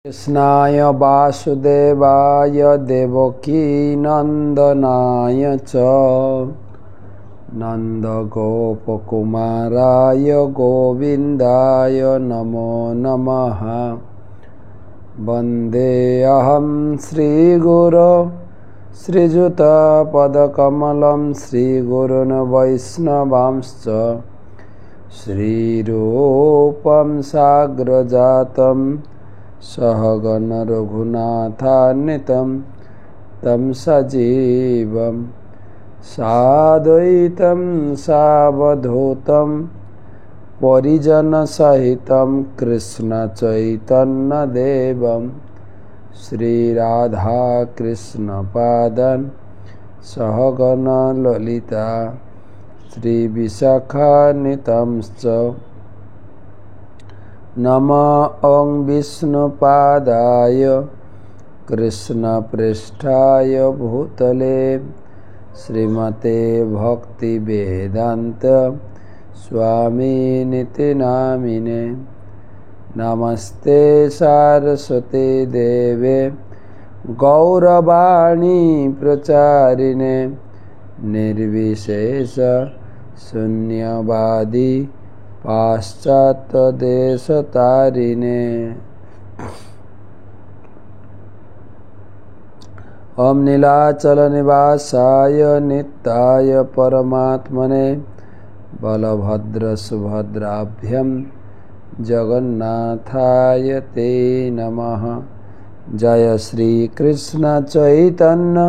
कृष्णाय वासुदेवाय देवकीनन्दनाय च नन्दगोपकुमाराय गोविन्दाय नमो नमः। वन्देऽहं श्रीगुरो श्रीयुतपदकमलं श्रीगुरून् वैष्णवांश्च श्रीरूपं साग्रजातं सहगण रघुनाथान्वितं तं सजीवं साद्वैतं सावधूतं परिजनसहितं कृष्णचैतन्यदेवं श्रीराधाकृष्णपादान् सहगण ललिता श्रीविशाखान्वितांश्च। नमः विष्णुपादाय कृष्णप्रेष्ठाय भूतले श्रीमते भक्तिवेदान्त स्वामिनिति नामिने। नमस्ते सारस्वते देवे गौरवाणी प्रचारिणे निर्विशेष शून्यवादी पाश्चात्यदेशतारिणे। ओम नीलाचल निवासाय नित्याय परमात्मने बलभद्र सुभद्राभ्यां जगन्नाथाय ते नमः। जय श्री कृष्ण चैतन्य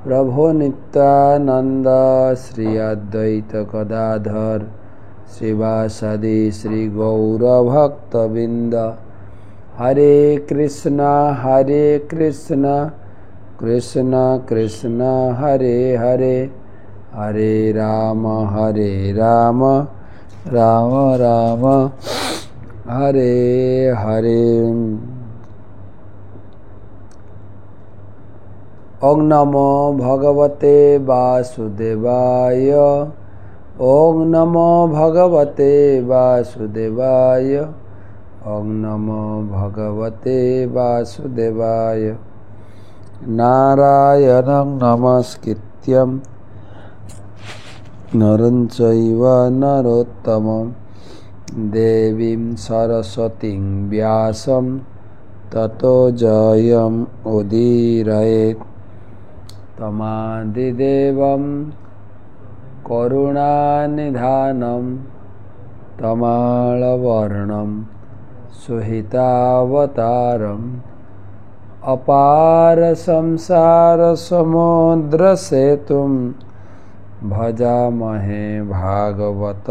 प्रभु नित्यानंद श्री अद्वैत गदाधर श्रीवासदि श्री गौरभक्तबिंद। हरे कृष्णा कृष्ण कृष्ण हरे हरे, हरे राम राम राम हरे हरे। ओम नमो भगवते वासुदेवाय, ओम नमो भगवते वासुदेवाय, ओम नमो भगवते वासुदेवाय। नारायणं नमस्कृत्यं नरं चैव नरोत्तमं देवीं सरस्वतीं व्यासं ततो जयम् उदीरयेत्। तमादिदेवं करुणानिधानं तमालवर्णं सुहितावतारम् अपार संसार समुद्र सेतुं भजामहे भागवत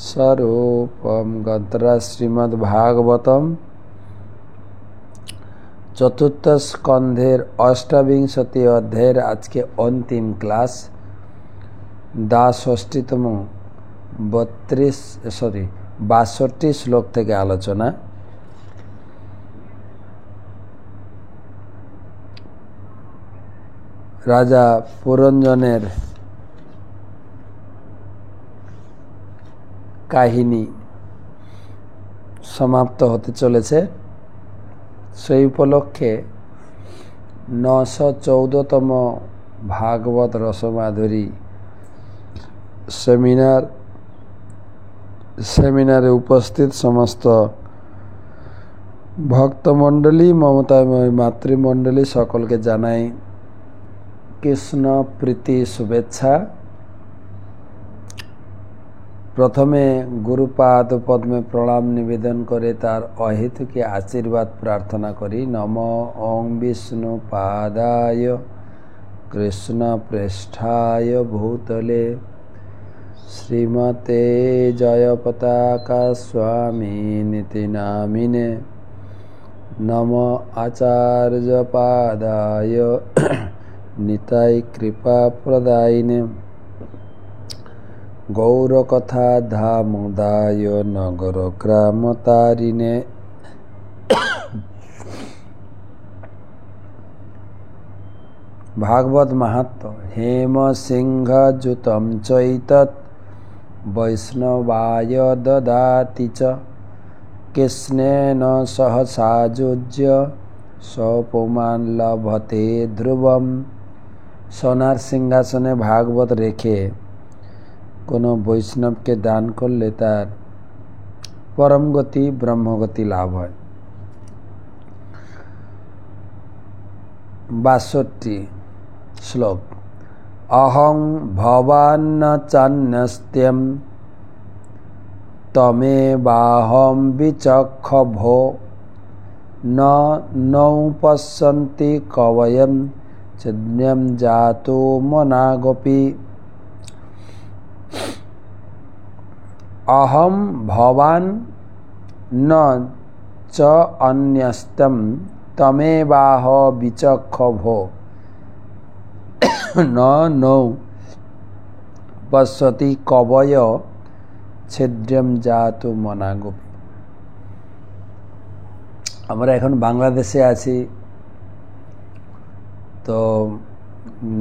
स्वरूपं। ग्रंथराज श्रीमद्भागवतम चतुर्थ स्कंधेर अष्टाविंशति अध्यायर आज के अंतिम क्लास 62तम 62 श्लोक থেকে আলোচনা। রাজা পুরঞ্জনের কাহিনী সমাপ্ত হতে চলেছে। সেই উপলক্ষে 914তম ভাগবত রসমাধুরী সেমিনারে উপস্থিত সমস্ত ভক্তমণ্ডলী, মমতাময় মাতৃমণ্ডলী সকলকে জানাই কৃষ্ণ প্রীতি শুভেচ্ছা। প্রথমে গুরুপাদ পদ্মে প্রণাম নিবেদন করে তার অহেতুকী আশীর্বাদ প্রার্থনা করি। নমো ওং বিষ্ণু পাদায় কৃষ্ণ প্রেষ্ঠায় ভূতলে শ্রীমতে জয় পতাকা স্বামী নীতি নামিনে। নমো আচার্য পাদায় নিতাই কৃপা প্রদায়িনে। গৌরকথা ধামোদায় নগর গ্রাম তারিণে। भागवत महात्म्य हेम सिंह जुतम चैतत वैष्णवाय ददाति च কৃষ্ণেন সহ সাযুজ্য সপমান লভতে ধ্রুবম। সোনার সিংহাসনে ভাগবত রেখে কোনো বৈষ্ণবকে দান করলে তার পরম গতি ব্রহ্মগতি লাভ হয়। 62 শ্লোক। অহং ভবান্ন চান্যস্ত্যম তমেবাহম বিচক্ষ ভো নৌ পশ্যন্তি কবয়ম ছিদ্যম জাতো মনাগপি। অহম ভবান ন চ অন্যস্তম তমেবাহ বিচক্ষ ভো নৌ পশ্যতি কবয় ছিদ্যম জাতো মনাগপি। আমরা এখন বাংলাদেশে আছি, তো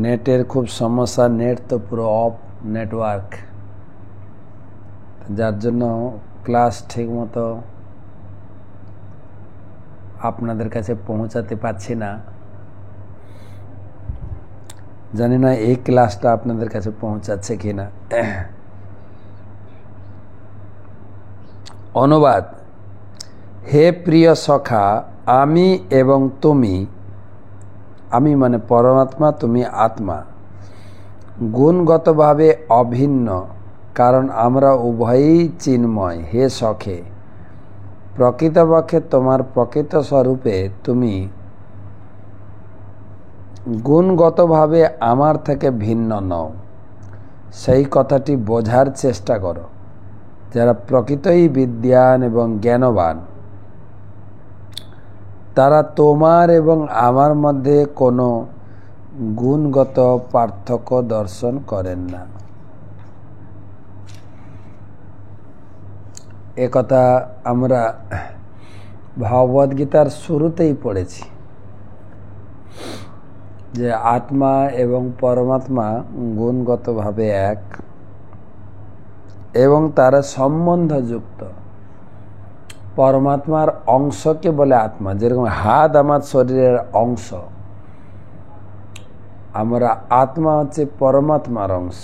নেটের খুব সমস্যা। নেট তো পুরো অফ নেটওয়ার্ক, যার জন্য ক্লাস ঠিকমতো আপনাদের কাছে পৌঁছাতে পারছি না। জানি না এই ক্লাসটা আপনাদের কাছে পৌঁছাচ্ছে কিনা। অনুবাদ। হে প্রিয় সখা, আমি এবং তুমি, আমি মানে পরমাত্মা, তুমি আত্মা, গুণগতভাবে অভিন্ন, কারণ আমরা উভয়ই চিন্ময়। হে সখে, প্রকৃতপক্ষে তোমার প্রকৃত স্বরূপে তুমি গুণগতভাবে আমার থেকে ভিন্ন নও। সেই কথাটি বোঝার চেষ্টা করো। যারা প্রকৃতই বিদ্বান এবং জ্ঞানবান, তারা তোমার এবং আমার মধ্যে কোনো গুণগত পার্থক্য দর্শন করেন না। একথা আমরা ভগবদ্গীতার শুরুতেই পড়েছি যে আত্মা এবং পরমাত্মা গুণগতভাবে এক এবং তারা সম্বন্ধযুক্ত। পরমাত্মার অংশকে বলে আত্মা। যেরকম হাত আমার শরীরের অংশ, আমরা আত্মা হচ্ছে পরমাত্মার অংশ।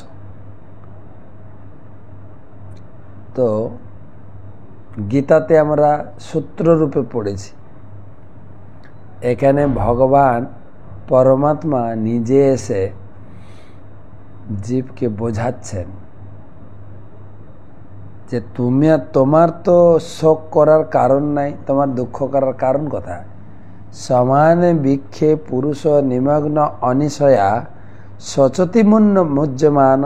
তো গীতাতে আমরা সূত্ররূপে পড়েছি, এখানে ভগবান পরমাত্মা নিজে এসে জীবকে বোঝাচ্ছেন যে তোমার তো শোক করার কারণ নাই, তোমার দুঃখ করার কারণ কোথায়? সমান বৃক্ষে পুরুষ নিমগ্ন অনিশয়া সচতি মুহ্যমান।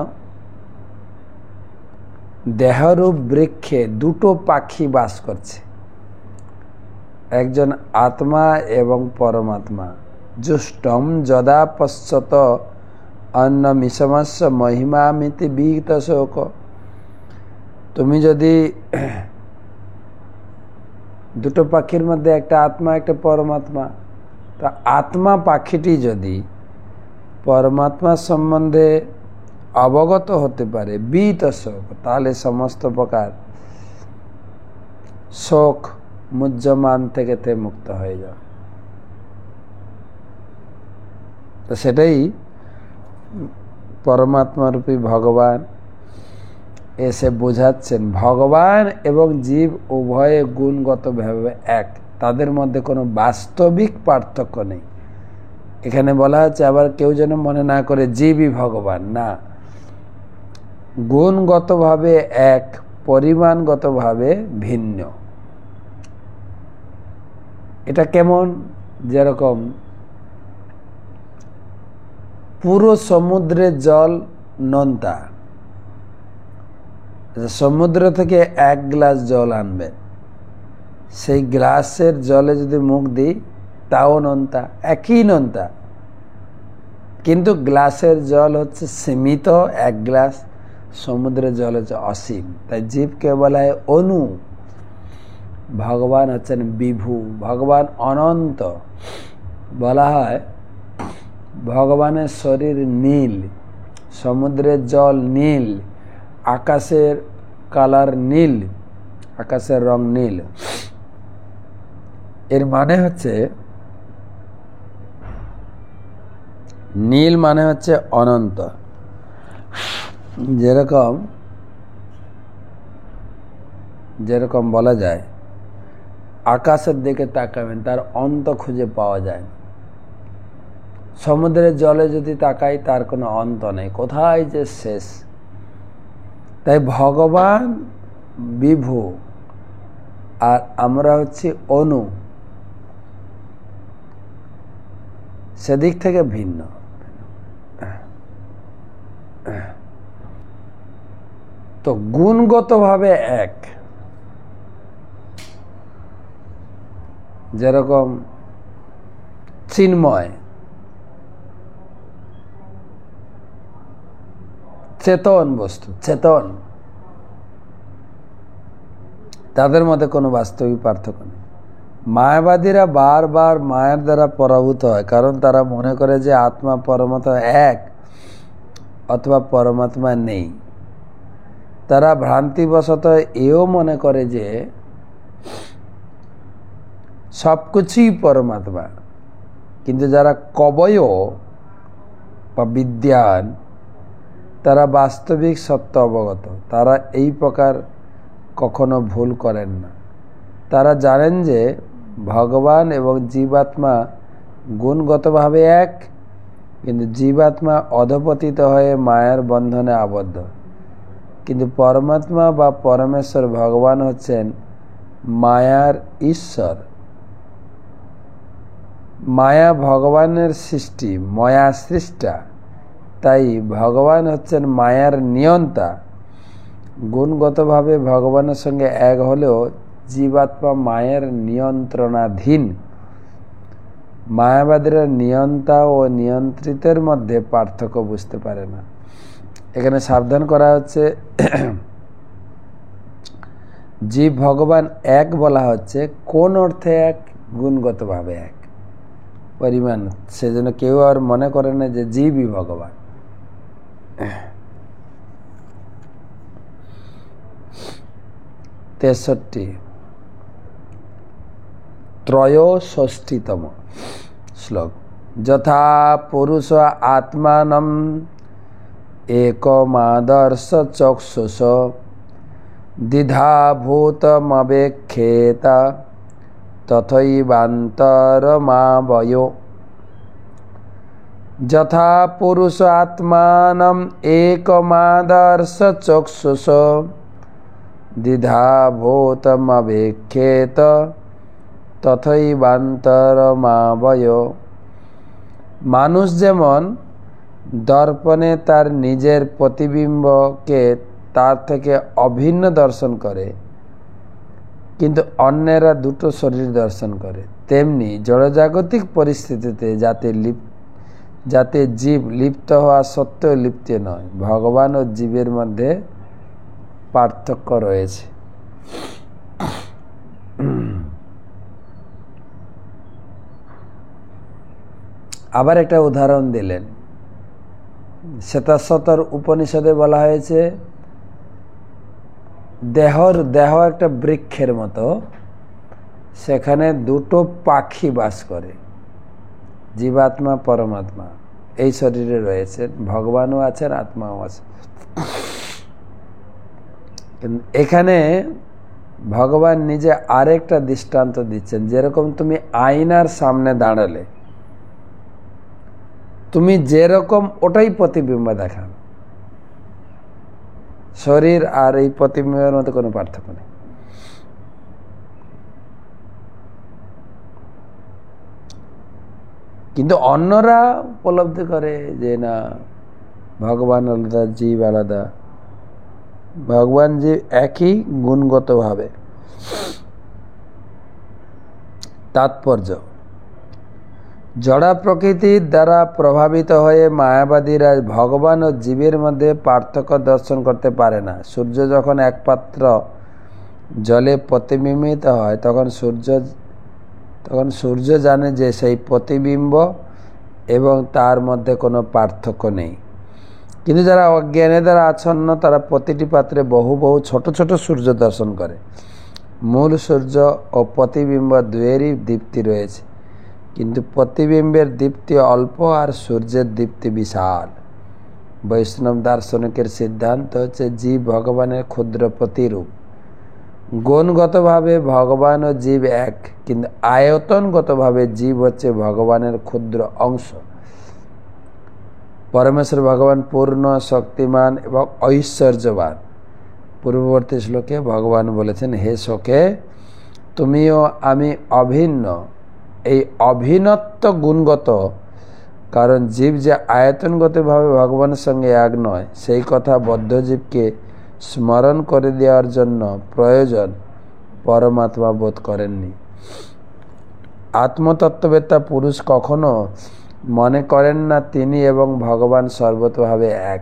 দেহরূপ বৃক্ষে দুটো পাখি বাস করছে, একজন আত্মা এবং পরমাত্মা। জুষ্টম যদা পশ্যত অন্য মিশমস্য মহিমামিতি বিহিত শোক। তুমি যদি দুটো পাখির মধ্যে একটা আত্মা একটা পরমাত্মা, তা আত্মা পাখিটি যদি পরমাত্মার সম্বন্ধে অবগত হতে পারে বিহিত শোক, তাহলে সমস্ত প্রকার শোক মুহ্যমান থেকে মুক্ত হয়ে যাও। তো সেটাই পরমাত্মারূপী ভগবান এসে বোঝাচ্ছেন। ভগবান এবং জীব উভয়ে গুণগতভাবে এক, তাদের মধ্যে কোনো বাস্তবিক পার্থক্য নেই। এখানে বলা হচ্ছে, আবার কেউ যেন মনে না করে জীবই ভগবান, না, গুণগতভাবে এক, পরিমাণগতভাবে ভিন্ন। এটা কেমন? যেরকম পুরো সমুদ্রের জল নোনতা, সমুদ্র থেকে 1 গ্লাস জল আনবেন, সেই গ্লাসের জলে যদি মুখ দিই তাও নোনতা, একই নোনতা, কিন্তু গ্লাসের জল হচ্ছে সীমিত 1 গ্লাস, সমুদ্রের জল হচ্ছে অসীম। তাই জীবকে বলা হয় অনু, ভগবান হচ্ছেন বিভু, ভগবান অনন্ত। বলা হয় ভগবানের শরীর নীল, সমুদ্রের জল নীল, আকাশের কালার নীল, আকাশের রং নীল। এর মানে হচ্ছে নীল মানে হচ্ছে অনন্ত। যেরকম বলা যায় আকাশের দিকে তাকাবেন, তার অন্ত খুঁজে পাওয়া যায়। সমুদ্রের জলে যদি তাকাই তার কোনো অন্ত নেই, কোথায় যে শেষ। তাই ভগবান বিভু আর আমরা হচ্ছি অনু, সেদিক থেকে ভিন্ন। তো গুণগতভাবে এক। যেরকম চিন্ময়, চেতন বস্তু, চেতন, তাদের মধ্যে কোনো বাস্তবিক পার্থক্য নেই। মায়াবাদীরা বারবার মায়ের দ্বারা পরাভূত হয়, কারণ তারা মনে করে যে আত্মা পরমাত্মা এক অথবা পরমাত্মা নেই। তারা ভ্রান্তিবশত এও মনে করে যে সবকিছুই পরমাত্মা। কিন্তু যারা কবয় বা বিদ্যান, তারা বাস্তবিক সত্য অবগত, তারা এই প্রকার কখনো ভুল করেন না। তারা জানেন যে ভগবান এবং জীবাত্মা গুণগতভাবে এক, কিন্তু জীবাত্মা অধপতিত হয়ে মায়ার বন্ধনে আবদ্ধ। কিন্তু পরমাত্মা বা পরমেশ্বর ভগবান হচ্ছেন মায়ার ঈশ্বর। মায়া ভগবানের সৃষ্টি, মায়া সৃষ্টা, তাই ভগবান হচ্ছেন মায়ার নিয়ন্তা। গুণগতভাবে ভগবানের সঙ্গে এক হলেও জীবাত্মা মায়ের নিয়ন্ত্রণাধীন। মায়াবাদীরা নিয়ন্তা ও নিয়ন্ত্রিতের মধ্যে পার্থক্য বুঝতে পারে না। এখানে সাবধান করা হচ্ছে, জীব ভগবান এক বলা হচ্ছে কোন অর্থে এক? গুণগতভাবে এক, পরিমাণ। সেজন্য কেউ আর মনে করে না যে জীবই ভগবান। তেষট্টি, ত্রয়োষষ্ঠীতম শ্লোক। যথা পুরুষ আত্মানম একমাদর্শ চক্ষুষ দ্বিধা ভূতমবেক্ষেত তথৈবান্তরমাবয়ো। যথা পুরুষ আত্মানম একমাদর্শ চক্ষুষ দ্বিধা ভূতমবেক্ষেত তথৈবান্তরমাবয়ো। মানুষ যেমন দর্পণে তার নিজের প্রতিবিম্বকে তার থেকে অভিন্ন দর্শন করে, কিন্তু অন্যেরা দুটো শরীর দর্শন করে, তেমনি জড়জাগতিক পরিস্থিতিতে যাতে জীব লিপ্ত হওয়া সত্ত্বেও লিপ্ত নয়, ভগবান ও জীবের মধ্যে পার্থক্য রয়েছে। আবার একটা উদাহরণ দিলেন। শ্বেতাশ্বতর উপনিষদে বলা হয়েছে দেহ একটা বৃক্ষের মতো, সেখানে দুটো পাখি বাস করে, জীবাত্মা পরমাত্মা এই শরীরে রয়েছেন, ভগবানও আছেন, আত্মাও আছে। এখানে ভগবান নিজে আরেকটা দৃষ্টান্ত দিচ্ছেন। যেরকম তুমি আয়নার সামনে দাঁড়ালে, তুমি যেরকম ওটাই প্রতিবিম্ব দেখান, শরীর আর এই প্রতিবিম্বের মধ্যে কোনো পার্থক্য নেই। কিন্তু অন্যরা উপলব্ধি করে যে না, ভগবান আলাদা, জীব আলাদা। ভগবান জীব একই গুণগতভাবে। তাৎপর্য: জড়া প্রকৃতির দ্বারা প্রভাবিত হয়ে মায়াবাদীরা ভগবান ও জীবের মধ্যে পার্থক্য দর্শন করতে পারে না। সূর্য যখন এক পাত্র জলে প্রতিবিম্বিত হয়, তখন সূর্য জানে যে সেই প্রতিবিম্ব এবং তার মধ্যে কোনো পার্থক্য নেই। কিন্তু যারা অজ্ঞানে দ্বারা আচ্ছন্ন, তারা প্রতিটি পাত্রে বহু বহু ছোট ছোট সূর্য দর্শন করে। মূল সূর্য ও প্রতিবিম্ব দুয়েরই দীপ্তি রয়েছে, কিন্তু প্রতিবিম্বের দীপ্তি অল্প আর সূর্যের দীপ্তি বিশাল। বৈষ্ণব দার্শনিকের সিদ্ধান্ত হচ্ছে জীব ভগবানের ক্ষুদ্র প্রতিরূপ। গুণগতভাবে ভগবান ও জীব এক, কিন্তু আয়তনগতভাবে জীব হচ্ছে ভগবানের ক্ষুদ্র অংশ। পরমেশ্বর ভগবান পূর্ণ, শক্তিমান এবং ঐশ্বর্যবান। পূর্ববর্তী শ্লোকে ভগবান বলেছেন, হে সখে, তুমিও আমি অভিন্ন। এই অভিন্নত্ব গুণগত, কারণ জীব যে আয়তনগতভাবে ভগবানের সঙ্গে এক নয়, সেই কথা বদ্ধজীবকে স্মরণ করে দেওয়ার জন্য প্রয়োজন পরমাত্মা বোধ করেননি। আত্মতত্ত্ববেত্তা পুরুষ কখনো মনে করেন না তিনি এবং ভগবান সর্বতভাবে এক।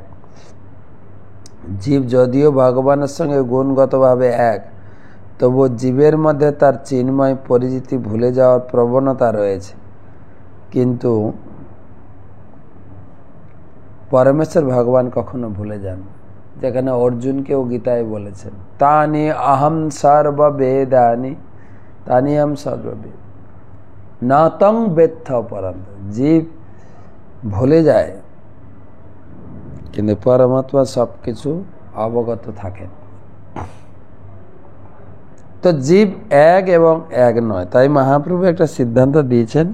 জীব যদিও ভগবানের সঙ্গে গুণগতভাবে এক, তবু জীবের মধ্যে তার চিন্ময় পরিচিতি ভুলে যাওয়ার প্রবণতা রয়েছে। কিন্তু পরমেশ্বর ভগবান কখনো ভুলে যান, যেখানে অর্জুনকেও গীতায় বলেছেন, তানি অহম সর্ববেদানি, তানি অহম সর্ববেদ না তং বেত্থ পরন্ত। জীব ভুলে যায়, কিন্তু পরমাত্মা সবকিছু অবগত থাকেন। তো জীব এক এবং এক নয়। তাই মহাপ্রভু একটা সিদ্ধান্ত দিয়েছেন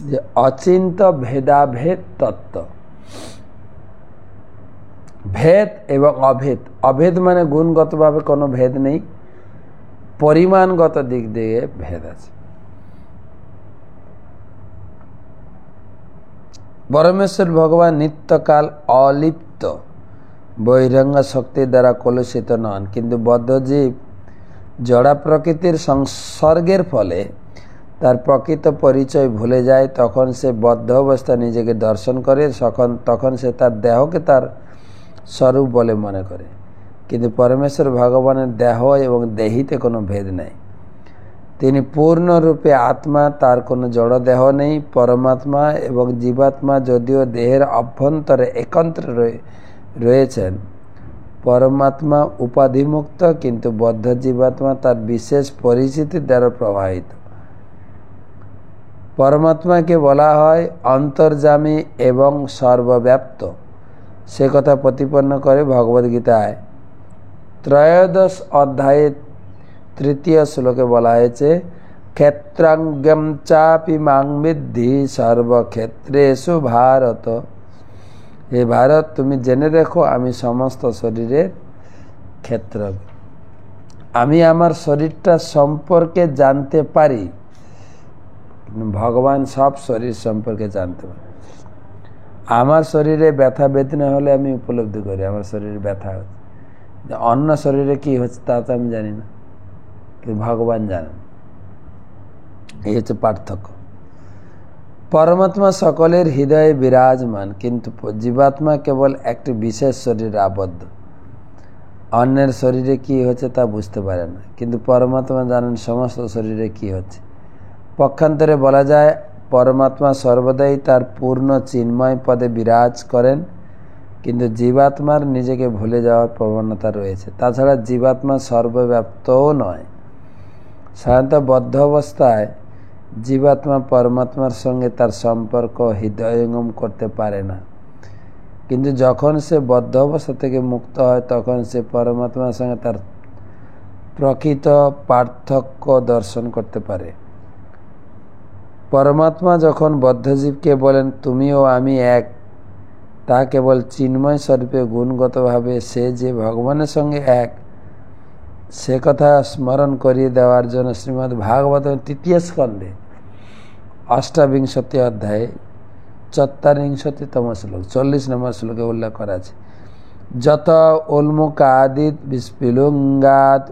যে অচিন্ত ভেদাভেদ তত্ত্ব। ভেদ এবং অভেদ। অভেদ মানে গুণগতভাবে কোনো ভেদ নেই, পরিমাণগত দিক দিয়ে ভেদ আছে। পরমেশ্বর ভগবান নিত্যকাল অলিপ্ত, বহিরঙ্গ শক্তির দ্বারা কলুষিত নন, কিন্তু বদ্ধজীব জড়া প্রকৃতির সংসর্গের ফলে তার প্রকৃত পরিচয় ভুলে যায়। তখন সে বদ্ধ অবস্থা নিজেকে দর্শন করে, তখন সে তার দেহকে তার স্বরূপ বলে মনে করে। কিন্তু পরমেশ্বর ভগবানের দেহ এবং দেহিতে কোনো ভেদ নেই। তিনি পূর্ণরূপে আত্মা, তার কোনো জড় দেহ নেই। পরমাত্মা এবং জীবাত্মা যদিও দেহের অভ্যন্তরে একত্রে রয়েছেন, পরমাত্মা উপাধিমুক্ত, কিন্তু বদ্ধ জীবাত্মা তার বিশেষ পরিচিতির দ্বারা প্রভাবিত। পরমাত্মাকে বলা হয় অন্তর্যামী এবং সর্বব্যাপ্ত। সে কথা প্রতিপন্ন করে ভগবদ্গীতায় 13 অধ্যায়ে 3 শ্লোকে বলা হয়েছে, ক্ষেত্রাঙ্গম চাপি মাং বিদ্ধি সর্বক্ষেত্রেষু ভারত। হে ভারত, তুমি জেনে দেখো আমি সমস্ত শরীরের ক্ষেত্র। আমি আমার শরীরটা সম্পর্কে জানতে পারি, ভগবান সব শরীর সম্পর্কে জানতে পারে। আমার শরীরে ব্যথা বেদনা হলে আমি উপলব্ধি করি আমার শরীরে ব্যথা হচ্ছে, অন্য শরীরে কি হচ্ছে তা তো আমি জানি না, কিন্তু ভগবান জানেন। এই হচ্ছে পার্থক্য। পরমাত্মা সকলের হৃদয়ে বিরাজমান, কিন্তু জীবাত্মা কেবল একটি বিশেষ শরীরে আবদ্ধ। অন্যের শরীরে কি হচ্ছে তা বুঝতে পারে না, কিন্তু পরমাত্মা জানেন সমস্ত শরীরে কি হচ্ছে। পক্ষান্তরে বলা যায়, পরমাত্মা সর্বদাই তার পূর্ণ চিন্ময় পদে বিরাজ করেন, কিন্তু জীবাত্মার নিজেকে ভুলে যাওয়ার প্রবণতা রয়েছে। তাছাড়া জীবাত্মা সর্বব্যাপ্তও নয়। সাধারণত বদ্ধ অবস্থায় জীবাত্মা পরমাত্মার সঙ্গে তার সম্পর্ক হৃদয়ঙ্গম করতে পারে না, কিন্তু যখন সে বদ্ধ অবস্থা থেকে মুক্ত হয়, তখন সে পরমাত্মার সঙ্গে তার প্রকৃত পার্থক্য দর্শন করতে পারে। পরমাত্মা যখন বদ্ধজীবকে বলেন তুমিও আমি এক, তা কেবল চিন্ময় স্বরূপে গুণগতভাবে সে যে ভগবানের সঙ্গে এক, সে কথা স্মরণ করিয়ে দেওয়ার জন্য শ্রীমদ্ ভাগবত 3 স্কন্ধে 28 অধ্যায়ে 44তম শ্লোক 40 নম্বর শ্লোকে উল্লেখ করা আছে, যত উন্মুকাদিত বিস্ফুলিঙ্গাৎ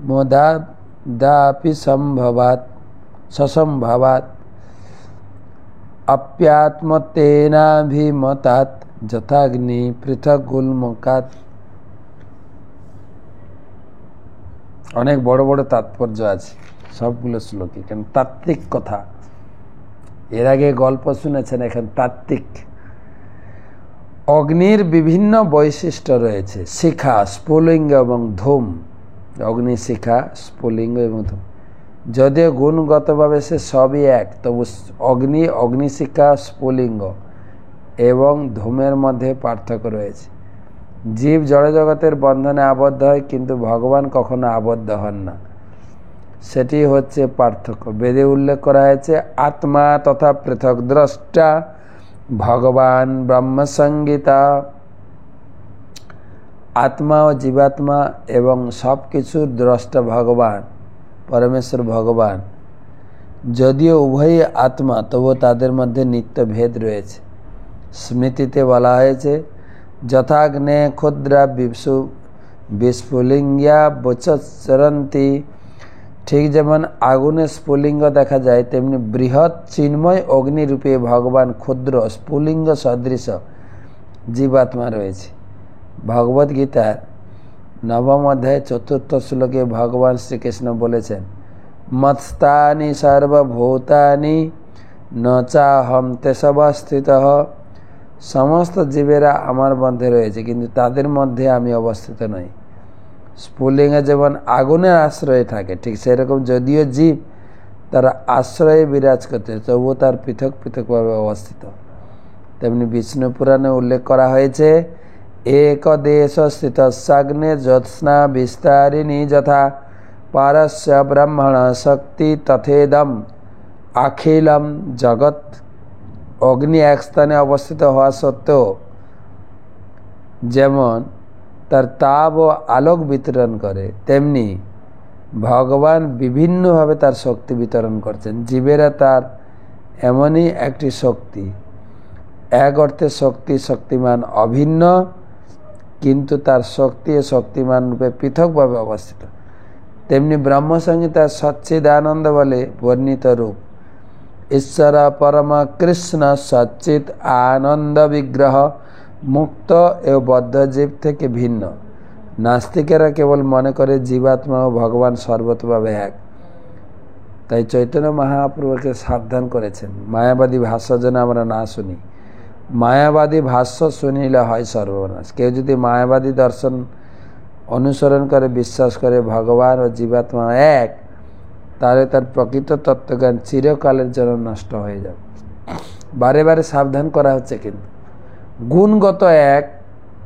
মোদাদাপি সসম্ভবাৎ অপ্যাত্মতেনাভিমতাৎ যথাগ্নি পৃথক উন্মুকাৎ। অনেক বড় বড় তাৎপর্য আছে সবগুলো শ্লোকে, কেন তাত্ত্বিক কথা। এর আগে গল্প শুনেছেন, এখন তাত্ত্বিক। অগ্নির বিভিন্ন বৈশিষ্ট্য রয়েছে, শিখা, স্ফুলিঙ্গ এবং ধূম। অগ্নিশিখা স্ফুলিঙ্গ এবং যদিও গুণগতভাবে সে সবই এক, তবু অগ্নি, অগ্নিশিখা, স্ফুলিঙ্গ এবং ধূমের মধ্যে পার্থক্য রয়েছে। জীব জড়জগতের বন্ধনে আবদ্ধ হয়, কিন্তু ভগবান কখনো আবদ্ধ হন না। সেটি হচ্ছে পার্থক্য। বেদে উল্লেখ করা হয়েছে আত্মা তথা পৃথক দ্রষ্টা ভগবান ব্রহ্মসংগীতা। আত্মা ও জীবাত্মা এবং সব কিছুর দ্রষ্টা ভগবান, পরমেশ্বর ভগবান। যদিও উভয়ই আত্মা, তবুও তাদের মধ্যে নিত্য ভেদ রয়েছে। স্মৃতিতে বলা হয়েছে যথাগ্নে ক্ষুদ্রা বিস্ফুলিঙ্গা বচরন্তি। ঠিক যেমন আগুনে স্ফুলিঙ্গ দেখা যায়, তেমনি বৃহৎ চিন্ময় অগ্নিরূপে ভগবান ক্ষুদ্র স্ফুলিঙ্গ সদৃশ জীবাত্মা রয়েছে। ভগবদ গীতার 9ম অধ্যায় 4th শ্লোকে ভগবান শ্রীকৃষ্ণ বলেছেন মৎস্তানি সর্বভূতানি ন চাহম তেষবস্থিতঃ। সমস্ত জীবেরা আমার মধ্যে রয়েছে, কিন্তু তাদের মধ্যে আমি অবস্থিত নই। স্ফুলিঙ্গে যেমন আগুনের আশ্রয়ে থাকে, ঠিক সেরকম যদিও জীব তার আশ্রয়ে বিরাজ করতে, তবুও তার পৃথক পৃথকভাবে অবস্থিত। তেমনি বিষ্ণু পুরাণে উল্লেখ করা হয়েছে এক দেশ স্থিতস্যাগ্নে জ্যোৎস্না বিস্তারিণী যথা পারস্য ব্রহ্মণ শক্তি তথেদম অখিলম জগৎ। অগ্নি এক স্থানে অবস্থিত হওয়া সত্ত্বেও যেমন তার তাপ ও আলোক বিতরণ করে, তেমনি ভগবান বিভিন্নভাবে তার শক্তি বিতরণ করছেন। জীবেরা তার এমনই একটি শক্তি। এক অর্থে শক্তি শক্তিমান অভিন্ন, কিন্তু তার শক্তি ও শক্তিমান রূপে পৃথকভাবে অবস্থিত। তেমনি ব্রহ্মসংহিতার সচ্চিদানন্দ বলে বর্ণিত রূপ ঈশ্বর পরম কৃষ্ণ সচ্চিত আনন্দ বিগ্রহ মুক্ত ও বদ্ধ জীব থেকে ভিন্ন। নাস্তিকেরা কেবল মনে করে জীবাত্মা ও ভগবান সর্বতভাবে এক। তাই চৈতন্য মহাপ্রভুকে সাবধান করেছেন মায়াবাদী ভাষ্য যেন আমরা না শুনি। মায়াবাদী ভাষ্য শুনিলে হয় সর্বনাশ। কেউ যদি মায়াবাদী দর্শন অনুসরণ করে বিশ্বাস করে ভগবান ও জীবাত্মা এক, তাহলে তার প্রকৃত তত্ত্বজ্ঞান চিরকালের জন্য নষ্ট হয়ে যাবে। বারে বারে সাবধান করা হচ্ছে, কিন্তু গুণগত এক,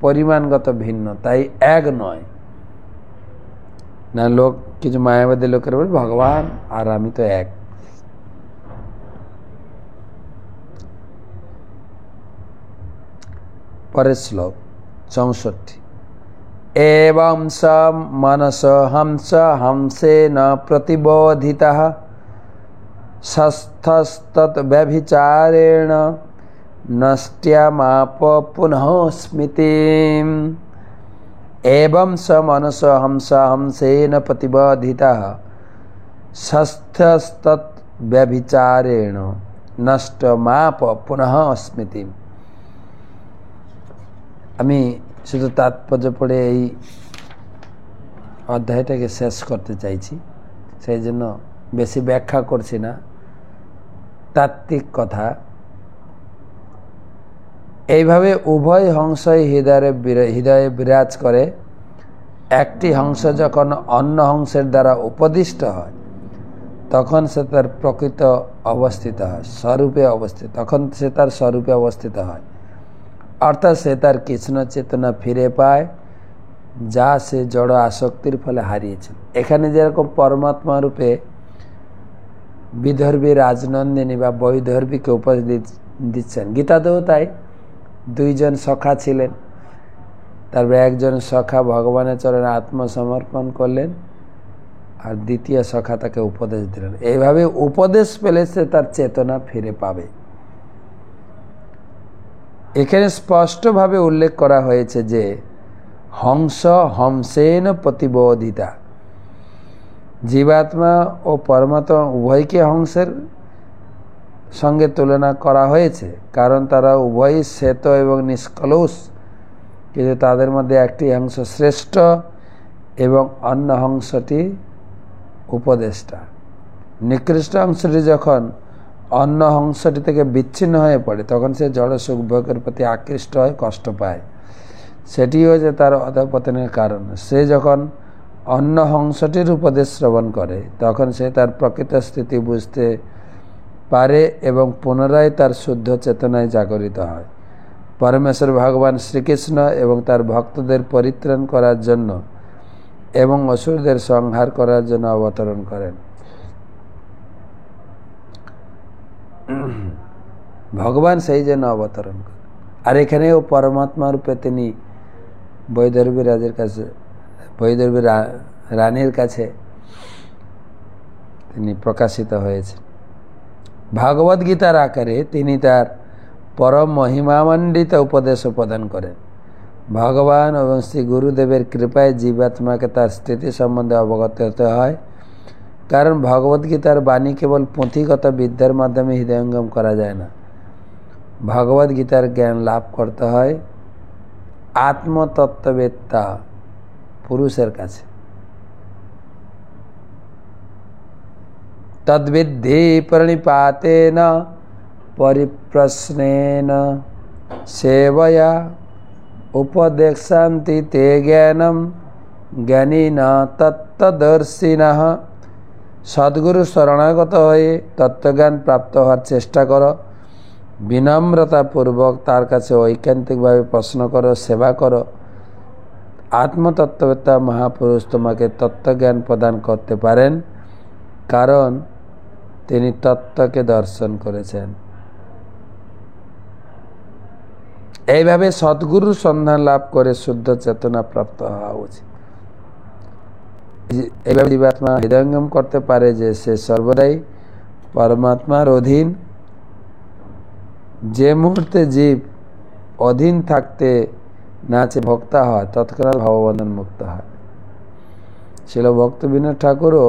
পরিমাণগত ভিন্ন, তাই এক নয়। না লোক কিছু মায়াবাদী লোকের বলে ভগবান আর আমি তো এক। পরের শ্লোক 64। एवं स मनस हंस हंसेन प्रतिबोधितः षष्ठस्तत् व्यभिचारेण नष्ट्यमाप पुनः स्मृतिम्। एवं स मनस हंस हंसेन प्रतिबोधितः षष्ठस्तत् व्यभिचारेण नष्टमाप पुनः स्मृतिम्। আমি শুধু তাৎপর্য পড়ে এই অধ্যায়টাকে শেষ করতে চাইছি, সেই জন্য বেশি ব্যাখ্যা করছি না, তাত্ত্বিক কথা। এইভাবে উভয় হংসই হৃদয়ে বিরাজ করে। একটি হংস যখন অন্য হংসের দ্বারা উপদিষ্ট হয়, তখন সে তার প্রকৃত অবস্থিত হয়, স্বরূপে অবস্থিত, তখন সে তার স্বরূপে অবস্থিত হয়। অর্থাৎ সে তার কৃষ্ণ চেতনা ফিরে পায়, যা সে জড় আসক্তির ফলে হারিয়েছিল। এখানে যেরকম পরমাত্মা রূপে বিদর্ভী রাজনন্দিনী বা বৈদর্ভীকে উপদেশ দিচ্ছেন, গীতাতেও তাই। দুইজন সখা ছিলেন, তারপরে একজন সখা ভগবানের চরণে আত্মসমর্পণ করলেন, আর দ্বিতীয় সখা তাকে উপদেশ দিলেন। এইভাবে উপদেশ পেলে সে তার চেতনা ফিরে পাবে। এখানে স্পষ্টভাবে উল্লেখ করা হয়েছে যে হংস হংসেন প্রতিবোধিতা। জীবাত্মা ও পরমাত্মা উভয়কে হংসের সঙ্গে তুলনা করা হয়েছে, কারণ তারা উভয়ই শ্বেত এবং নিষ্কলুষ, কিন্তু তাদের মধ্যে একটি হংস শ্রেষ্ঠ এবং অন্য হংসটি উপদেষ্টা। নিকৃষ্ট অংশটি যখন অন্য হংসটি থেকে বিচ্ছিন্ন হয়ে পড়ে, তখন সে জড় সুখ ভোগের প্রতি আকৃষ্ট হয়, কষ্ট পায়। সেটি হচ্ছে তার অধঃপতনের কারণ। সে যখন অন্য হংসটির উপদেশ শ্রবণ করে, তখন সে তার প্রকৃত স্থিতি বুঝতে পারে এবং পুনরায় তার শুদ্ধ চেতনায় জাগরিত হয়। পরমেশ্বর ভগবান শ্রীকৃষ্ণ এবং তার ভক্তদের পরিত্রাণ করার জন্য এবং অসুরদের সংহার করার জন্য অবতরণ করেন। ভগবান সেই জন্য অবতরণ করেন। আর এখানেও পরমাত্মা রূপে তিনি বৈদর্ভী রাজের কাছে, বৈদর্ভী রানীর কাছে তিনি প্রকাশিত হয়েছেন। ভাগবত গীতার আকারে তিনি তার পরম মহিমামণ্ডিত উপদেশ প্রদান করেন। ভগবান এবং শ্রী গুরুদেবের কৃপায় জীবাত্মাকে তার স্থিতি সম্বন্ধে অবগত হতে হয়, কারণ ভগবদ্গীতার বাণী কেবল পুঁথিগত বিদ্যার মাধ্যমে হৃদয়ঙ্গম করা যায় না। ভগবদ্গীতার জ্ঞান লাভ করতে হয় আত্মতত্ত্ববেত্তা পুরুষের কাছে। তদ্বিদ্ধি প্রণিপাতেন পরিপ্রশ্নেন সেবয়া উপদেশান্তি তে জ্ঞানম জ্ঞানীনা তত্ত্বদর্শিনঃ। সদ্গুরু শরণাগত হয়ে তত্ত্বজ্ঞান প্রাপ্ত হওয়ার চেষ্টা করো, বিনম্রতাপূর্বক তার কাছে ঐকান্তিকভাবে প্রশ্ন করো, সেবা করো। আত্মতত্ত্ববেত্তা মহাপুরুষ তোমাকে তত্ত্বজ্ঞান প্রদান করতে পারেন, কারণ তিনি তত্ত্বকে দর্শন করেছেন। এইভাবে সদ্গুরুর সন্ধান লাভ করে শুদ্ধ চেতনা প্রাপ্ত হওয়া উচিত। এইভাবে জীবাত্মা হৃদয়ঙ্গম করতে পারে যে সে সর্বদাই পরমাত্মার অধীন। যে মুহূর্তে জীব অধীন থাকতে নাচে ভক্তা হয়, তৎক্ষণাৎ ভববন্ধন মুক্ত হয়। শিল ভক্তবিনোদ ঠাকুরও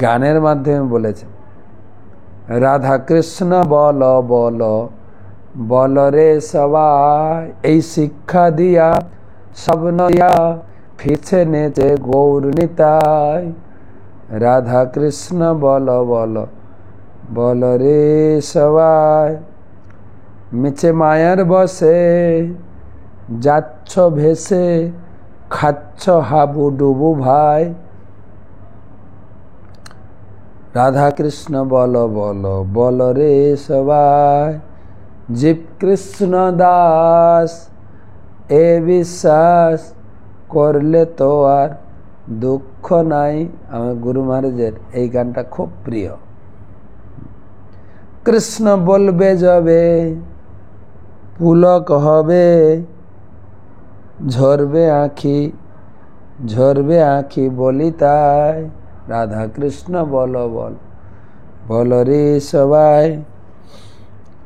গানের মাধ্যমে বলেছেন, রাধা কৃষ্ণ বল বল বল রে সবাই, এই শিক্ষা দিয়া সব নয়া ফিরছে নেচে গৌর নিতাই। রাধা কৃষ্ণ বল বল বল রে সবাই, মিছে মায়ার বসে যাচ্ছ ভেসে, খাচ্ছ হাবু ডুবু ভাই। রাধা কৃষ্ণ বল বল বল রে সবাই, জীব কৃষ্ণ দাস এ বিশ্বাস করলে তো আর দুঃখ নাই। আমার গুরু মহারাজের এই গানটা খুব প্রিয়। কৃষ্ণ বলবে যবে পুলক হবে, ঝরবে আঁখি ঝরবে আঁখি বলি তাই। রাধা কৃষ্ণ বল বল বল রে সবাই।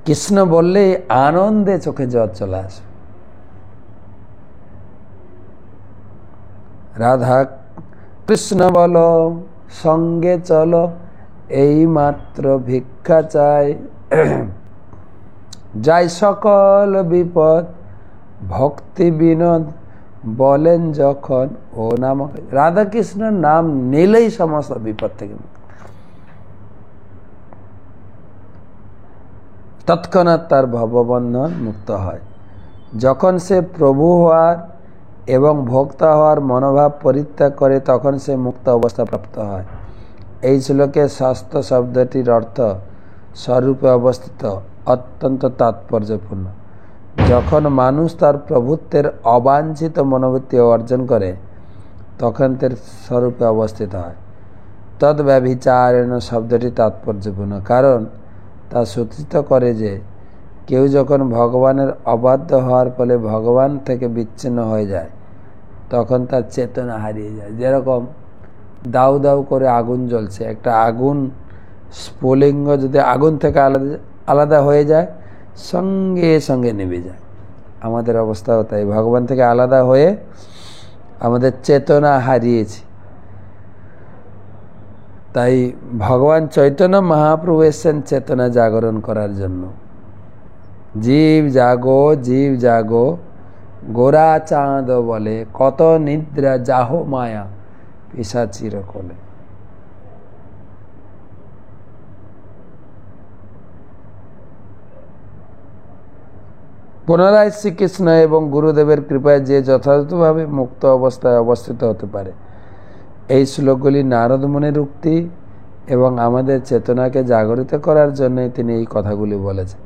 কৃষ্ণ বললে আনন্দে চোখে জল চলে আসে। রাধা কৃষ্ণ বলো সঙ্গে চলো, এই মাত্র ভিক্ষা চাই। যাই সকল বিপদ ভক্তি বিনোদ বলেন যখন ও নাম। রাধা কৃষ্ণের নাম নিলেই সমস্ত বিপদ থেকে মুক্ত। তৎক্ষণাৎ তার ভববন্ধন মুক্ত হয়। যখন সে প্রভু হওয়ার এবং ভোক্তা হওয়ার মনোভাব পরিত্যাগ করে, তখন সে মুক্ত অবস্থা প্রাপ্ত হয়। এই শ্লোকে শাস্ত্র শব্দটির অর্থ স্বরূপে অবস্থিত অত্যন্ত তাৎপর্যপূর্ণ। যখন মানুষ তার প্রভুত্বের অবাঞ্ছিত মনোবৃত্তি অর্জন করে, তখন তার স্বরূপে অবস্থিত হয়। তদ্ব্যভিচারেণ শব্দটি তাৎপর্যপূর্ণ, কারণ তা সূচিত করে যে কেউ যখন ভগবানের অবাধ্য হওয়ার ফলে ভগবান থেকে বিচ্ছিন্ন হয়ে যায়, তখন তার চেতনা হারিয়ে যায়। যেরকম দাউ দাউ করে আগুন জ্বলছে, একটা আগুন স্ফুলিঙ্গ যদি আগুন থেকে আলাদা হয়ে যায়, সঙ্গে সঙ্গে নেমে যায়। আমাদের অবস্থাও তাই, ভগবান থেকে আলাদা হয়ে আমাদের চেতনা হারিয়েছি। তাই ভগবান চৈতন্য মহাপ্রভু এসেছেন চেতনা জাগরণ করার জন্য। জীব জাগো জীব জাগো, গোরা চাঁদ বলে, কত নিদ্রা যাহ মায়া পিশাচির কোলে। পুনরায় শ্রীকৃষ্ণ এবং গুরুদেবের কৃপায় যে যথাযথভাবে মুক্ত অবস্থায় অবস্থিত হতে পারে। এই শ্লোকগুলি নারদ মুনির উক্তি এবং আমাদের চেতনাকে জাগরিত করার জন্যই তিনি এই কথাগুলি বলেছেন।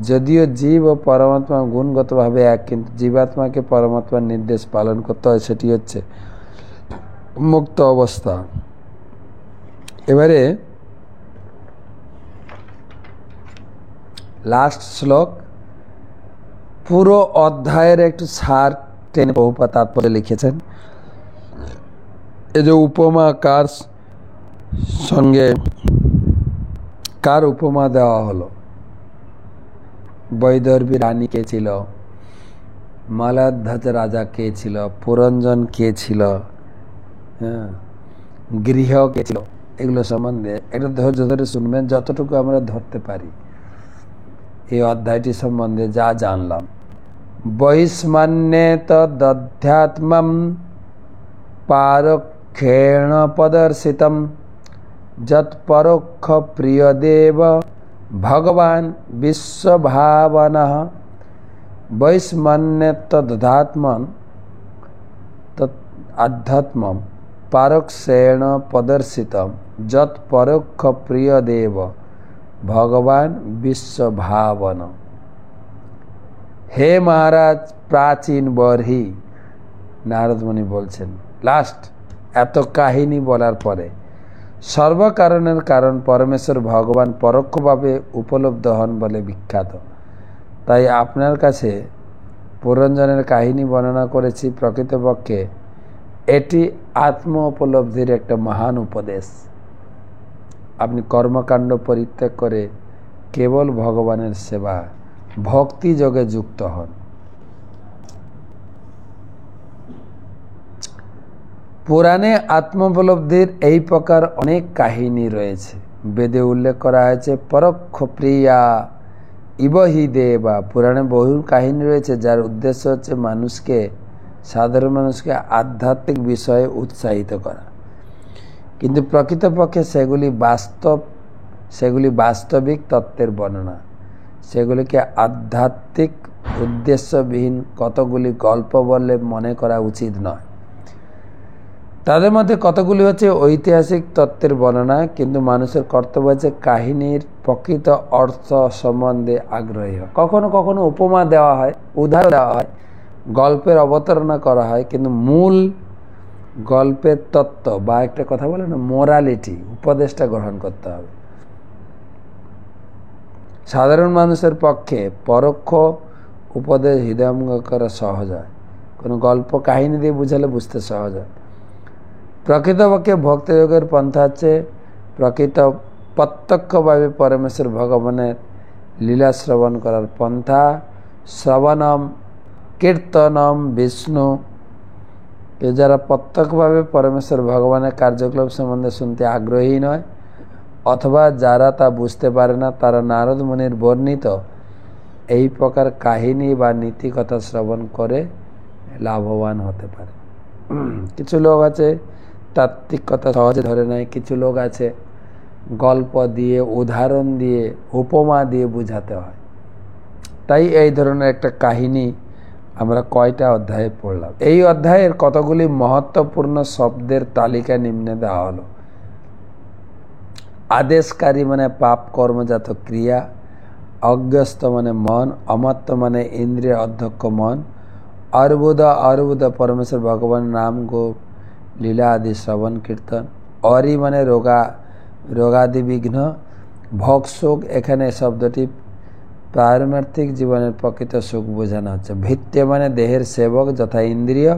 যদিও জীব ও পরমাত্মা গুণগতভাবে এক, কিন্তু জীবাত্মাকে পরমাত্মার নির্দেশ পালন করতে হয়, সেটি হচ্ছে মুক্ত অবস্থা। এবারে লাস্ট শ্লোক, পুরো অধ্যায়ের একটু সার টেনে বহুপা তাৎপর্যে লিখেছেন। এই যে উপমা কার সঙ্গে কার উপমা দেওয়া হলো, বৈদর্ভী রানী কে ছিল, মালাধ্বজ রাজা কে ছিল, পুরঞ্জন কে ছিল, গৃহ কে ছিল, এগুলো সম্বন্ধে একটা ধৈর্য ধরে শুনবেন, যতটুকু আমরা ধরতে পারি এই অধ্যায়টি সম্বন্ধে যা জানলাম। বহিষ্মান্যে তদ্ধ্যাত্মম পারক্ষেণ পদর্শিতম যৎ পরোক্ষ প্রিয়দেব ভগবান বিশ্বভাবনঃ। বৈষ্মন্যে তদ্ধ্যাত্মম আধ্যাত্মম পারক্ষেণ পদর্শিতম যৎ পরোক্ষ প্রিয়দেব ভগবান বিশ্বভাবন। হে মহারাজ প্রাচীন বর্হি, নারদ মুনি বলছেন লাস্ট এত কাহিনী বলার পরে, সর্বকারণের কারণ পরমেশ্বর ভগবান পরোক্ষভাবে উপলব্ধ হন বলে বিখ্যাত। তাই আপনার কাছে পুরঞ্জনের কাহিনী বর্ণনা করেছি। প্রকৃতপক্ষে এটি আত্ম উপলব্ধির একটা মহান উপদেশ। আপনি কর্মকাণ্ড পরিত্যাগ করে কেবল ভগবানের সেবা ভক্তি যোগে যুক্ত হন। পুরাণে আত্মোপলব্ধির এই প্রকার অনেক কাহিনী রয়েছে। বেদে উল্লেখ করা হয়েছে পরোক্ষ প্রিয়া ইবহি দেবা। পুরাণে বহু কাহিনী রয়েছে যার উদ্দেশ্য হচ্ছে মানুষকে, সাধারণ মানুষকে আধ্যাত্মিক বিষয়ে উৎসাহিত করা, কিন্তু প্রকৃতপক্ষে সেগুলি বাস্তবিক তত্ত্বের বর্ণনা। সেগুলিকে আধ্যাত্মিক উদ্দেশ্যবিহীন কতগুলি গল্প বললে মনে করা উচিত নয়। তাদের মধ্যে কতগুলি হচ্ছে ঐতিহাসিক তত্ত্বের বর্ণনা, কিন্তু মানুষের কর্তব্য হচ্ছে কাহিনীর প্রকৃত অর্থ সম্বন্ধে আগ্রহী হয়। কখনো কখনো উপমা দেওয়া হয়, উদাহরণ দেওয়া হয়, গল্পের অবতারণা করা হয়, কিন্তু মূল গল্পের তত্ত্ব বা একটা কথা বলে না মোরালিটি, উপদেশটা গ্রহণ করতে হবে। সাধারণ মানুষের পক্ষে পরোক্ষ উপদেশ হৃদয়ঙ্গ করা সহজ হয়, কোনো গল্প কাহিনী দিয়ে বুঝালে বুঝতে সহজ হয়। প্রকৃতপক্ষে ভক্তিযোগের পন্থা হচ্ছে প্রত্যক্ষভাবে পরমেশ্বর ভগবানের লীলা শ্রবণ করার পন্থা। শ্রবণম কীর্তনম বিষ্ণু। যারা প্রত্যক্ষভাবে পরমেশ্বর ভগবানের কার্যকলাপ সম্বন্ধে শুনতে আগ্রহী নয়, অথবা যারা তা বুঝতে পারে না, তারা নারদ মুনির বর্ণিত এই প্রকার কাহিনী বা নীতিকথা শ্রবণ করে লাভবান হতে পারে। কিছু লোক আছে তাত্ত্বিক কথা সহজে ধরে নেয়, কিছু লোক আছে গল্প দিয়ে, উদাহরণ দিয়ে, উপমা দিয়ে বুঝাতে হয়। তাই এই ধরনের একটা কাহিনী আমরা কয়টা অধ্যায়ে পড়লাম। এই অধ্যায়ের কতগুলি মহত্বপূর্ণ শব্দের তালিকা নিম্নে দেওয়া হলো। আদেশকারী মানে পাপ কর্মজাত ক্রিয়া, অজ্ঞস্ত মানে মন, অমত্ত মানে ইন্দ্রিয় অধ্যক্ষ মন, অর্বুদ পরমেশ্বর ভগবান নাম গো লীলা আদি শ্রবণ কীর্তন, অরি মানে রোগাদি বিঘ্ন, ভোগ সুখ, এখানে শব্দটি পারমার্থিক জীবনের প্রকৃত সুখ বোঝানো হচ্ছে। ভিত্তি মানে দেহের সেবক যথা ইন্দ্রিয়,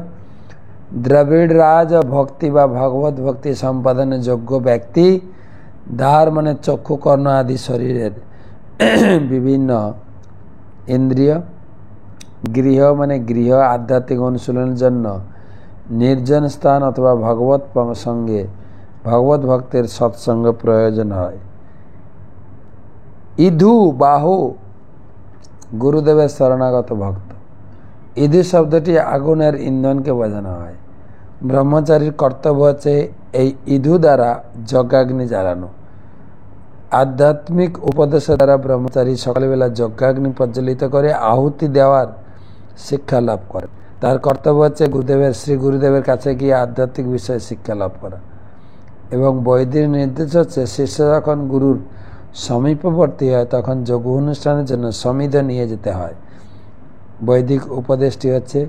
দ্রবিড় রাজ ভক্তি বা ভগবত ভক্তি সম্পাদনের যোগ্য ব্যক্তি, দ্বার মানে চক্ষু কর্ণ আদি শরীরের বিভিন্ন ইন্দ্রিয়, গৃহ মানে গৃহ আধ্যাত্মিক অনুশীলনের জন্য নির্জন স্থান অথবা ভগবত ভক্তের সৎসঙ্গ প্রয়োজন হয়। ইধু বাহু গুরুদেবের শরণাগত ভক্ত। ইধু শব্দটি আগুনের ইন্ধনকে বোঝানো হয়। ব্রহ্মচারীর কর্তব্য হচ্ছে এই ইধু দ্বারা যজ্ঞাগ্নি জ্বালানো। আধ্যাত্মিক উপদেশের দ্বারা ব্রহ্মচারী সকালবেলা যজ্ঞাগ্নি প্রজ্বলিত করে আহুতি দেওয়ার শিক্ষা লাভ করে। তার কর্তব্য হচ্ছে শ্রী গুরুদেবের কাছে গিয়ে আধ্যাত্মিক বিষয়ে শিক্ষা লাভ করা। এবং বৈদিক নির্দেশ হচ্ছে শিষ্য যখন গুরুর সমীপবর্তী হয় তখন যোগ অনুষ্ঠানের জন্য সমিধ নিয়ে যেতে হয়। বৈদিক উপদেশটি হচ্ছে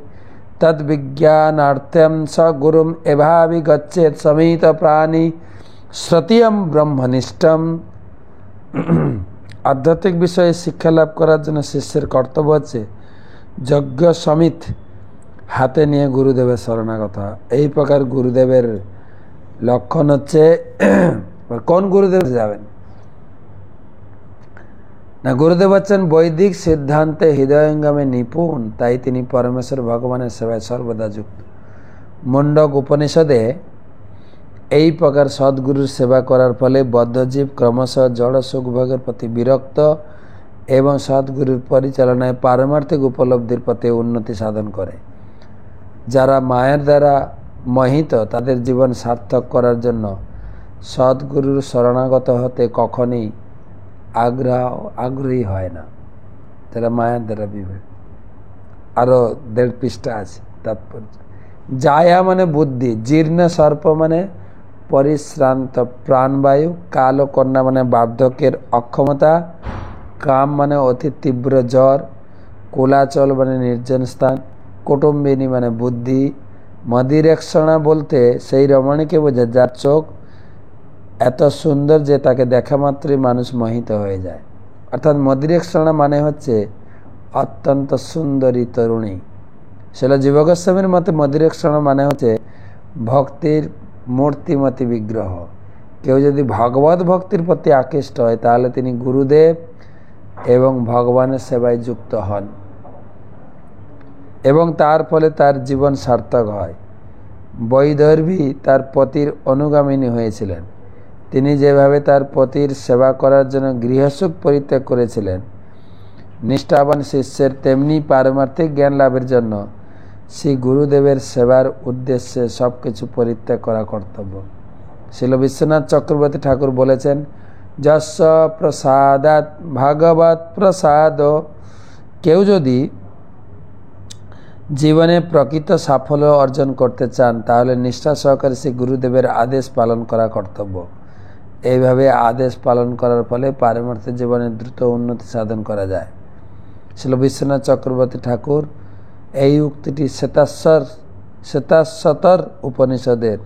তদ বিজ্ঞানার্থম স গুরুম এভাবি গচ্ছেত সমিত প্রাণী শ্রুতিয়ম ব্রহ্মনিষ্ঠম। আধ্যাত্মিক বিষয়ে শিক্ষা লাভ করার জন্য শিষ্যের কর্তব্য হচ্ছে যজ্ঞ সমিত হাতে নিয়ে গুরুদেবের শরণাগত। এই প্রকার গুরুদেবের লক্ষণ হচ্ছে, কোন গুরুদেব যাবেন না, গুরুদেব হচ্ছেন বৈদিক সিদ্ধান্তে হৃদয়ঙ্গমে নিপুণ, তাই তিনি পরমেশ্বর ভগবানের সেবায় সর্বদা যুক্ত। মুন্ডক উপনিষদে এই প্রকার সদ্গুরুর সেবা করার ফলে বদ্ধজীব ক্রমশঃ জড় সুখভোগের প্রতি বিরক্ত এবং সদ্গুরুর পরিচালনায় পারমার্থিক উপলব্ধির পথে উন্নতি সাধন করে। যারা মায়ের দ্বারা মোহিত তাদের জীবন সার্থক করার জন্য সদ্গুরুর শরণাগত হতে কখনই আগ্রহী হয় না। যারা মায়ের দ্বারা বিবেক, আরো 1.5 পৃষ্ঠা আছে তাৎপর্য। জায়া মানে বুদ্ধি, জীর্ণ সর্প মানে পরিশ্রান্ত প্রাণবায়ু, কালো কন্যা মানে বার্ধক্যের অক্ষমতা, কাম মানে অতি তীব্র জ্বর, কোলাচল মানে নির্জন স্থান, কুটুম্বিনী মানে বুদ্ধি, মদিরেক্ষণা বলতে সেই রমণীকে বোঝে যার চোখ এত সুন্দর যে তাকে দেখা মাত্রই মানুষ মোহিত হয়ে যায়। অর্থাৎ মদিরেক্ষণা মানে হচ্ছে অত্যন্ত সুন্দরী তরুণী। শিল জীব গোস্বামীর মতে মদিরেক্ষণা মানে হচ্ছে ভক্তির মূর্তিমতি বিগ্রহ। কেউ যদি ভগবত ভক্তির প্রতি আকৃষ্ট হয় তাহলে তিনি গুরুদেব এবং ভগবানের সেবায় যুক্ত হন এবং তার ফলে তার জীবন সার্থক হয়। বৈদর্ভী তার পতির অনুগামিনী হয়েছিলেন। তিনি যেভাবে তার পতির সেবা করার জন্য গৃহসুখ পরিত্যাগ করেছিলেন, নিষ্ঠাবান শিষ্যের তেমনি পারমার্থিক জ্ঞান লাভের জন্য শ্রী গুরুদেবের সেবার উদ্দেশ্যে সবকিছু পরিত্যাগ করা কর্তব্য। শিল বিশ্বনাথ চক্রবর্তী ঠাকুর বলেছেন, যস্য প্রসাদাৎ ভাগবত প্রসাদ। কেউ যদি জীবনে প্রকৃত সাফল্য অর্জন করতে চান তাহলে নিষ্ঠা সহকারে শ্রী গুরুদেবের আদেশ পালন করা কর্তব্য। এইভাবে আদেশ পালন করার ফলে পারমার্থিক জীবনে দ্রুত উন্নতি সাধন করা যায়। শিল বিশ্বনাথ চক্রবর্তী ঠাকুর এই উক্তিটি শ্বেতাশ্বতর উপনিষদের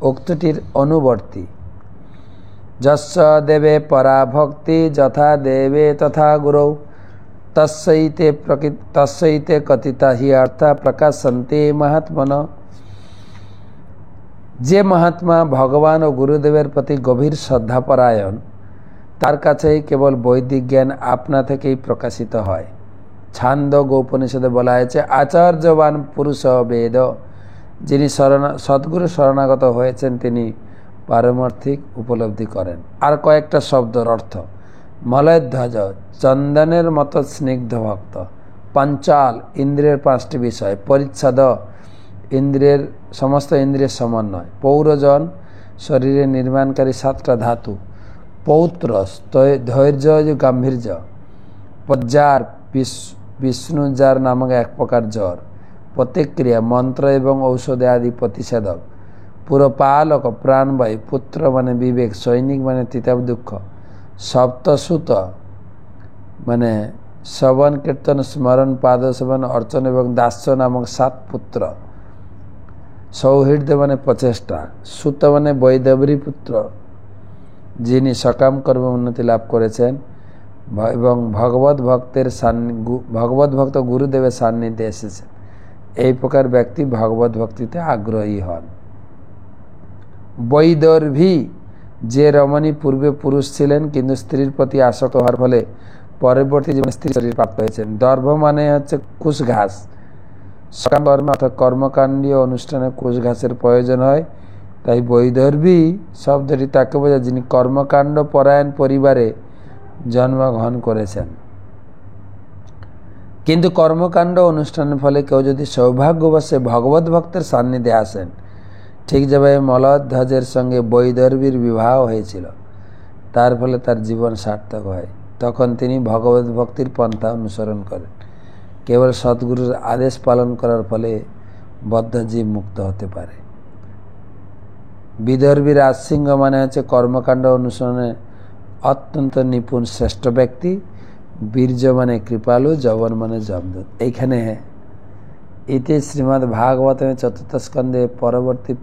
উক্তিটির অনুবর্তী। যস্য দেবে পরা ভক্তি যথা দেবে তথা গুরৌ তস্যৈতে কথিতা হি অর্থা প্রকাশন্তে মহাত্মন। যে মহাত্মা ভগবান ও গুরুদেবের প্রতি গভীর শ্রদ্ধাপরায়ণ তার কাছেই কেবল বৈদিক জ্ঞান আপনা থেকেই প্রকাশিত হয়। ছান্দোগ্য উপনিষদে বলা হয়েছে, আচার্যবান পুরুষ বেদ। যিনি সদ্গুরু শরণাগত হয়েছেন তিনি পারমার্থিক উপলব্ধি করেন। আর কয়েকটা শব্দর অর্থ: মলয়ধ্বজ চন্দনের মতো স্নিগ্ধ ভক্ত, পঞ্চাল ইন্দ্রিয়ের 5টি বিষয়, পরিচ্ছদ সমস্ত ইন্দ্রিয়ের সমন্বয়, পৌরজন শরীরে নির্মাণকারী 7টা ধাতু, পৌত্র ধৈর্য গাম্ভীর্য, পজ্জার বিষ্ণুজার নামক এক প্রকার জ্বর, প্রতিক্রিয়া মন্ত্র এবং ঔষধে আদি প্রতিষেধক, পুরপালক প্রাণবায়ু, পুত্র মানে বিবেক, সৈনিক মানে তিতাব দুঃখ, সপ্তসুত মানে শ্রবণ কীর্তন স্মরণ পাদসেবন অর্চন এবং দাস্য নামক 7 পুত্র, সৌহৃদ্য মানে প্রচেষ্টা, সুত মানে বৈদবরী পুত্র যিনি সকাম কর্মে উন্নতি লাভ করেছেন এবং ভগবত ভক্ত গুরুদেবের সান্নিধ্যে এসেছেন। এই প্রকার ব্যক্তি ভগবত ভক্তিতে আগ্রহী হন। বৈদর্ভী যে রমণী পূর্বে পুরুষ ছিলেন কিন্তু স্ত্রীর প্রতি আসক্ত হওয়ার ফলে পরবর্তী জীবনে স্ত্রী শরীর প্রাপ্ত হয়েছেন। দর্ভ মানে হচ্ছে কুশ ঘাস। সকাম কর্মে অর্থাৎ কর্মকাণ্ডীয় অনুষ্ঠানে কুশ ঘাসের প্রয়োজন হয়, তাই বৈদর্ভী শব্দটি তাকে বোঝায় যিনি কর্মকাণ্ড পরায়ণ পরিবারে জন্মগ্রহণ করেছেন। কিন্তু কর্মকাণ্ড অনুষ্ঠানের ফলে কেউ যদি সৌভাগ্যবশে ভগবত ভক্তের সান্নিধ্যে আসেন, ঠিক যেভাবে মলধ্বজের সঙ্গে বৈদর্ভীর বিবাহ হয়েছিল, তার ফলে তার জীবন সার্থক হয়। তখন তিনি ভগবত ভক্তির পন্থা অনুসরণ করেন। কেবল সদ্গুরুর আদেশ পালন করার ফলে বদ্ধজীব মুক্ত হতে পারে। বিদর্ভী রাজসিংহ মানে হচ্ছে কর্মকাণ্ড অনুসরণে অত্যন্ত নিপুণ শ্রেষ্ঠ ব্যক্তি। বীর্য মানে কৃপালু, যবন মানে যমদূত। এইখানে ইতি শ্রীমদ্ ভাগবতমে চতুর্থ স্কন্ধে পরবর্তী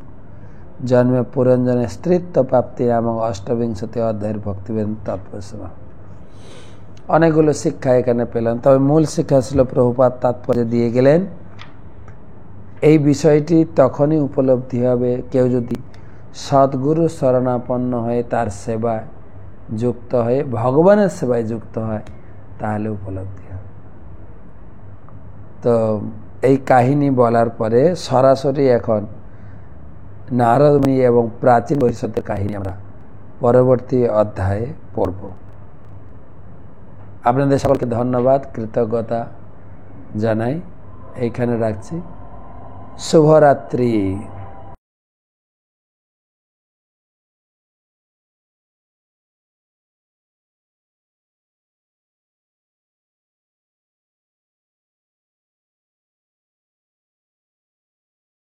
জন্মে পুরঞ্জনে স্ত্রীত্ব প্রাপ্তি নামক অষ্টবিংশতি অধ্যায়ের ভক্তিবেদান্ত তাৎপর্য। অনেকগুলো শিক্ষা এখানে পেলাম, তবে মূল শিক্ষা ছিল প্রভুপাদ তাৎপর্য দিয়ে গেলেন এই বিষয়টি তখনই উপলব্ধি হবে কেউ যদি সদ্গুরু শরণাপন্ন হয়ে তার সেবায় যুক্ত হয়ে ভগবানের সেবায় যুক্ত হয়, তাহলে উপলব্ধি হবে। তো এই কাহিনী বলার পরে সরাসরি এখন নারদ মুনি এবং প্রাচীন ভবিষ্যতের কাহিনী আমরা পরবর্তী অধ্যায়ে পড়ব। আপনাদের সকলকে ধন্যবাদ, কৃতজ্ঞতা জানাই। এইখানে রাখছি। শুভরাত্রি।